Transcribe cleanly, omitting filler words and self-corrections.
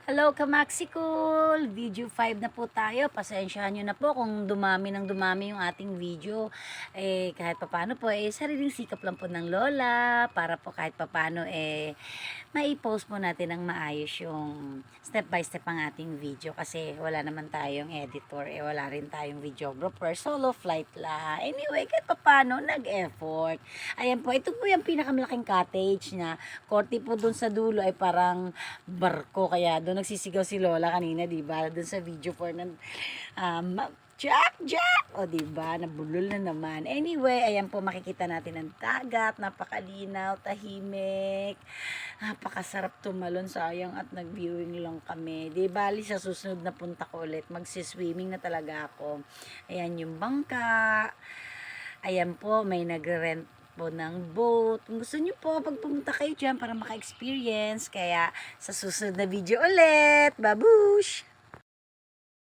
Hello, Kamaxicol! Video 5 na po tayo. Pasensyahan nyo na po kung dumami ng dumami yung ating video. Kahit papano po, sariling sikap lang po ng Lola para po kahit papano, mai-post po natin ng maayos yung step by step ang ating video. Kasi wala naman tayong editor, wala rin tayong videographer. Solo flight la. Anyway, kahit papano, nag-effort. Ayan po, ito po yung pinakamalaking cottage na korte po dun sa dulo ay parang barko. Kaya doon nagsisigaw si Lola kanina, 'di ba? Doon sa video for ng Jack, Jack! O, diba? Nabulol na naman. Anyway, ayan po, makikita natin ang dagat. Napakalinaw, tahimik. Napakasarap tumalon, sayang at nag-viewing lang kami. Di bali, sa susunod na punta ko ulit, magsiswimming na talaga ako. Ayan yung bangka. Ayan po, may nagre-rent po ng boat. Kung gusto nyo po, pag pumunta kayo dyan para maka-experience. Kaya, sa susunod na video ulit. Babush!